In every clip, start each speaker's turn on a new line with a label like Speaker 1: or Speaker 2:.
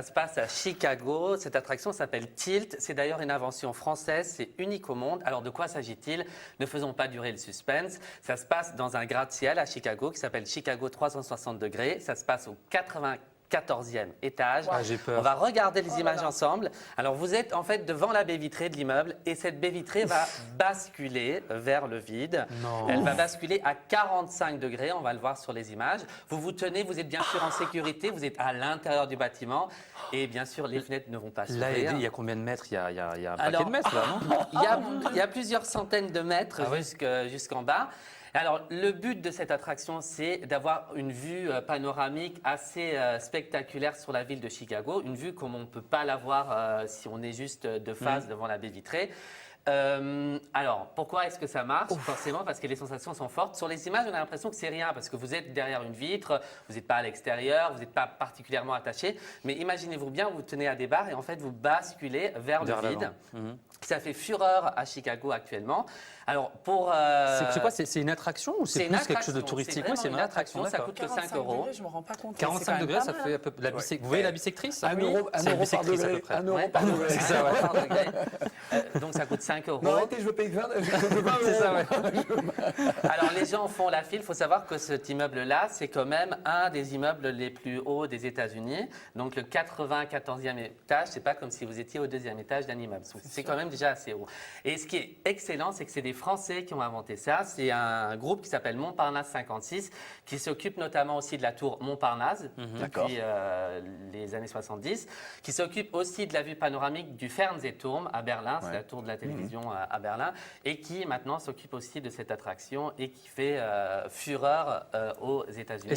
Speaker 1: Ça se passe à Chicago. Cette attraction s'appelle Tilt. C'est d'ailleurs une invention française. C'est unique au monde. Alors, de quoi s'agit-il? Ne faisons pas durer le suspense. Ça se passe dans un gratte-ciel à Chicago qui s'appelle Chicago 360 degrés. Ça se passe au 94e étage.
Speaker 2: Ah, j'ai peur.
Speaker 1: On va regarder les images ensemble. Alors, vous êtes en fait devant la baie vitrée de l'immeuble et cette baie vitrée va basculer vers le vide.
Speaker 2: Non.
Speaker 1: Elle va basculer à 45 degrés. On va le voir sur les images. Vous vous tenez, vous êtes bien sûr en sécurité. Vous êtes à l'intérieur du bâtiment. Et bien sûr, les fenêtres ne vont pas
Speaker 2: Là,
Speaker 1: s'ouvrir.
Speaker 2: il y a combien de mètres? Il y a un paquet
Speaker 1: Alors,
Speaker 2: de mètres, là, non?
Speaker 1: Il y a plusieurs centaines de mètres
Speaker 2: Ah ouais.
Speaker 1: jusqu'en bas. Alors, le but de cette attraction, c'est d'avoir une vue panoramique assez spectaculaire sur la ville de Chicago. Une vue comme on ne peut pas l'avoir si on est juste de face devant la baie vitrée. Alors, pourquoi est-ce que ça marche? Forcément parce que les sensations sont fortes. Sur les images, on a l'impression que c'est rien parce que vous êtes derrière une vitre, vous n'êtes pas à l'extérieur, vous n'êtes pas particulièrement attaché. Mais imaginez-vous bien, vous tenez à des barres et en fait, vous basculez vers le vide. Ça fait fureur à Chicago actuellement. Alors, pour.
Speaker 2: C'est quoi? C'est une attraction ou c'est
Speaker 1: une
Speaker 2: plus quelque chose de
Speaker 1: attraction,
Speaker 2: touristique?
Speaker 1: c'est
Speaker 2: Oui, c'est
Speaker 1: vraiment
Speaker 2: une attraction.
Speaker 1: ça
Speaker 2: d'accord.
Speaker 1: coûte que 5
Speaker 3: 45
Speaker 1: euros.
Speaker 3: degrés, je me rends pas compte.
Speaker 2: 45 degrés, ça fait à peu près. Vous voyez la bisectrice?
Speaker 4: Un euro,
Speaker 2: C'est une
Speaker 4: par
Speaker 2: bisectrice à peu
Speaker 4: degré.
Speaker 2: près.
Speaker 4: 1 euro
Speaker 1: Ouais.
Speaker 4: par degré.
Speaker 2: C'est ça, ouais.
Speaker 1: Par degré. Donc, ça coûte 5 euros.
Speaker 4: Non, arrêtez, je veux payer 20
Speaker 2: C'est ça, ouais.
Speaker 1: Alors, les gens font la file. Il faut savoir que cet immeuble-là, c'est quand même un des immeubles les plus hauts des États-Unis. Donc, le 94e étage, c'est pas comme si vous étiez au 2e étage d'un immeuble. C'est quand même déjà assez haut. Et ce qui est excellent, c'est que c'est des Français qui ont inventé ça. C'est un groupe qui s'appelle Montparnasse 56, qui s'occupe notamment aussi de la tour Montparnasse depuis les années 70, qui s'occupe aussi de la vue panoramique du Fernsehturm à Berlin, c'est la tour de la télévision à Berlin, et qui maintenant s'occupe aussi de cette attraction et qui fait fureur aux États-Unis.
Speaker 2: Et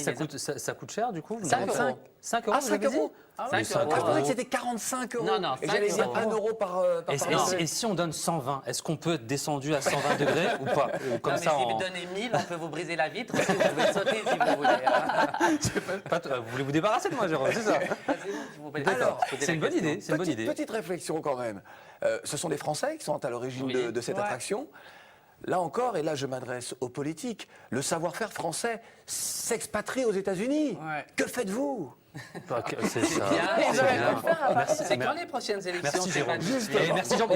Speaker 2: ça coûte cher, du coup?
Speaker 1: 5 euros.
Speaker 2: 5 euros,
Speaker 4: Ah,
Speaker 2: vous
Speaker 4: 5
Speaker 2: avez dit?
Speaker 4: euros.
Speaker 3: Ah
Speaker 1: oui,
Speaker 3: oui,
Speaker 1: 5
Speaker 4: Ah, je
Speaker 1: euros.
Speaker 4: pensais que c'était 45 euros.
Speaker 1: Non,
Speaker 4: Et j'allais
Speaker 1: 5
Speaker 4: dire
Speaker 1: euros.
Speaker 4: 1 euro par
Speaker 2: Et
Speaker 4: degré.
Speaker 2: si on donne 120, est-ce qu'on peut être descendu à 120 degrés ou pas? Comme
Speaker 1: Non, mais
Speaker 2: ça,
Speaker 1: si vous donnez 1000, on peut vous briser la vitre. Vous pouvez sauter si vous voulez.
Speaker 2: vous voulez vous débarrasser de moi, Jérôme, c'est ça?
Speaker 4: Alors,
Speaker 2: C'est une bonne idée, c'est une bonne idée.
Speaker 4: Petite réflexion quand même. Ce sont des Français qui sont à l'origine
Speaker 1: Oui.
Speaker 4: de cette
Speaker 3: Ouais.
Speaker 4: attraction. Là encore, et là je m'adresse aux politiques, le savoir-faire français s'expatrie aux États-Unis.
Speaker 3: Ouais.
Speaker 4: Que faites-vous?
Speaker 2: C'est ça.
Speaker 1: bien,
Speaker 2: C'est
Speaker 1: c'est
Speaker 2: bien.
Speaker 1: bien.
Speaker 2: Merci.
Speaker 1: C'est quand les prochaines élections?
Speaker 2: Merci,
Speaker 1: c'est
Speaker 2: Jérôme.
Speaker 1: pas-
Speaker 2: Et merci, Jean.